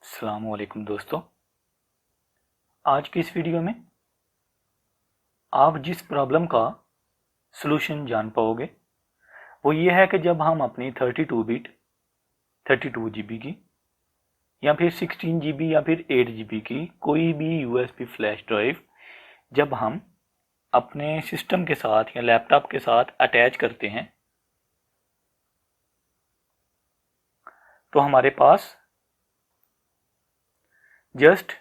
अस्सलामुअलैकुम दोस्तों, आज की इस वीडियो में आप जिस प्रॉब्लम का सलूशन जान पाओगे वो ये है कि जब हम अपनी 32 बिट 32 GB की या फिर 16 GB या फिर 8 GB की कोई भी USB फ्लैश ड्राइव जब हम अपने सिस्टम के साथ या लैपटॉप के साथ अटैच करते हैं तो हमारे पास जस्ट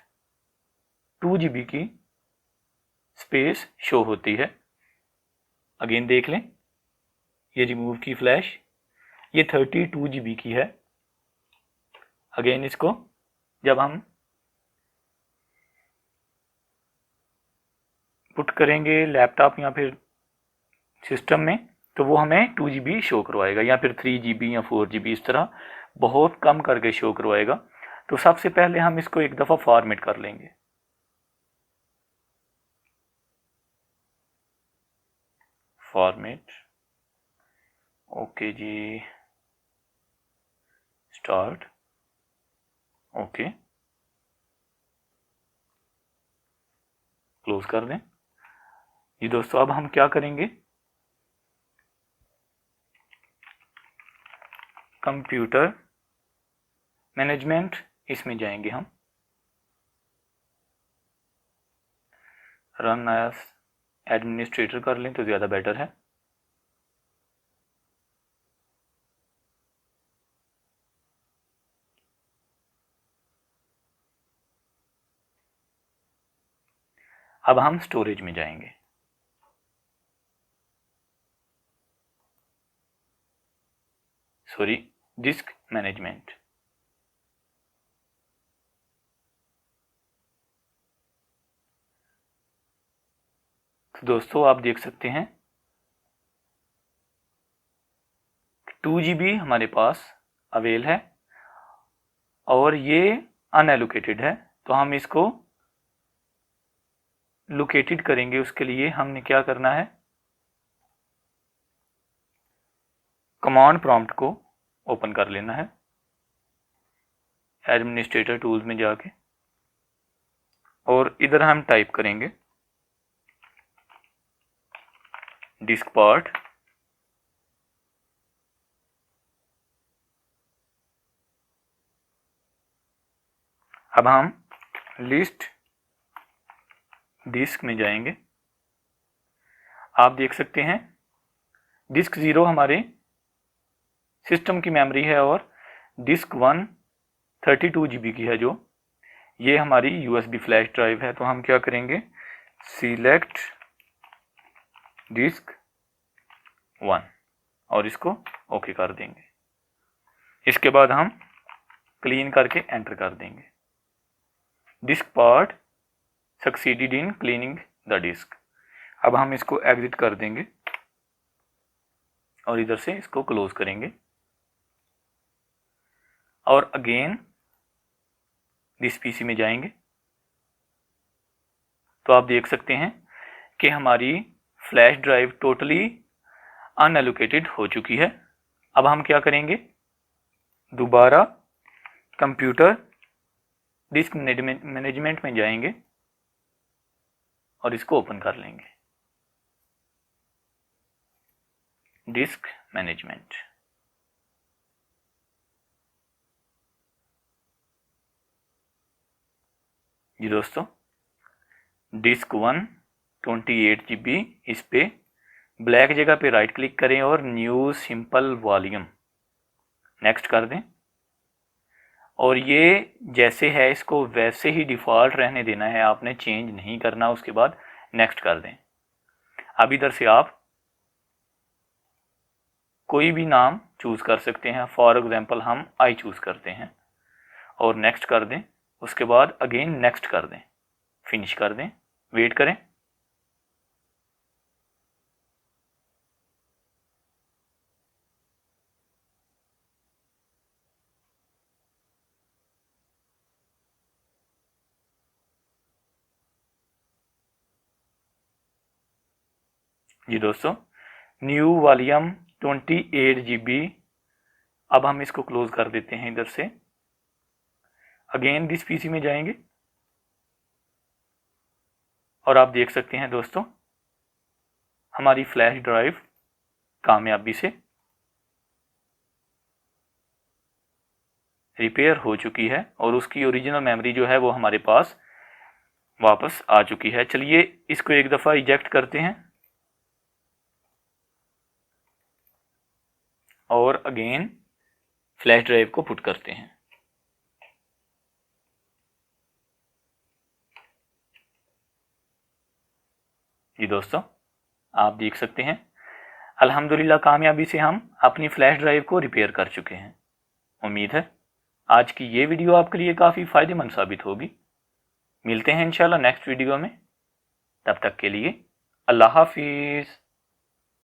2 GB की स्पेस शो होती है। अगेन देख लें, ये रिमूव की फ्लैश, ये 32 GB की है। अगेन इसको जब हम पुट करेंगे लैपटॉप या फिर सिस्टम में तो वो हमें 2 GB शो करवाएगा या फिर 3 GB या 4 GB, इस तरह बहुत कम करके शो करवाएगा। तो सबसे पहले हम इसको एक दफ़ा फॉर्मेट कर लेंगे। फॉर्मेट, ओके जी, स्टार्ट, ओके, क्लोज कर दें। जी दोस्तों, अब हम क्या करेंगे, कंप्यूटर मैनेजमेंट, इसमें जाएंगे हम। रन एज एडमिनिस्ट्रेटर कर लें तो ज़्यादा बेटर है। अब हम स्टोरेज में जाएंगे। Sorry, disc management. तो दोस्तों आप देख सकते हैं 2 GB हमारे पास अवेल है और ये अनएलोकेटेड है, तो हम इसको लोकेटेड करेंगे। उसके लिए हमने क्या करना है, कमांड प्रॉम्प्ट को ओपन कर लेना है एडमिनिस्ट्रेटर टूल्स में जाके, और इधर हम टाइप करेंगे डिस्क पार्ट, अब हम लिस्ट डिस्क में जाएंगे। आप देख सकते हैं डिस्क 0 हमारे सिस्टम की मेमोरी है और डिस्क 1 32 GB की है, जो ये हमारी USB फ्लैश ड्राइव है। तो हम क्या करेंगे, सिलेक्ट डिस्क 1 और इसको ओके कर देंगे। इसके बाद हम क्लीन करके एंटर कर देंगे। Disk part succeeded in cleaning the disk. अब हम इसको एग्जिट कर देंगे और इधर से इसको क्लोज करेंगे और अगेन दिस पीसी में जाएंगे। तो आप देख सकते हैं कि हमारी फ्लैश ड्राइव टोटली अनएलोकेटेड हो चुकी है। अब हम क्या करेंगे, दोबारा कंप्यूटर डिस्क मैनेजमेंट में जाएंगे और इसको ओपन कर लेंगे। डिस्क मैनेजमेंट, जी दोस्तों, डिस्क 1 28 GB, इस पे ब्लैक जगह पे राइट क्लिक करें और न्यू सिंपल वॉल्यूम नेक्स्ट कर दें। और ये जैसे है इसको वैसे ही डिफ़ॉल्ट रहने देना है, आपने चेंज नहीं करना। उसके बाद नेक्स्ट कर दें। अब इधर से आप कोई भी नाम चूज़ कर सकते हैं, फॉर एग्जांपल हम आई चूज़ करते हैं और नेक्स्ट कर दें। उसके बाद अगेन नेक्स्ट कर दें, फिनिश कर दें, वेट करें। जी दोस्तों, न्यू वॉल्यूम 28 GB। अब हम इसको क्लोज कर देते हैं इधर से अगेन दिस पीसी में जाएंगे और आप देख सकते हैं दोस्तों हमारी फ्लैश ड्राइव कामयाबी से रिपेयर हो चुकी है और उसकी ओरिजिनल मेमोरी जो है वो हमारे पास वापस आ चुकी है। चलिए इसको एक दफ़ा इजेक्ट करते हैं और अगेन फ्लैश ड्राइव को पुट करते हैं। जी दोस्तों, आप देख सकते हैं अल्हम्दुलिल्लाह कामयाबी से हम अपनी फ्लैश ड्राइव को रिपेयर कर चुके हैं। उम्मीद है आज की ये वीडियो आपके लिए काफ़ी फ़ायदेमंद साबित होगी। मिलते हैं इंशाल्लाह नेक्स्ट वीडियो में, तब तक के लिए अल्लाह हाफिज़।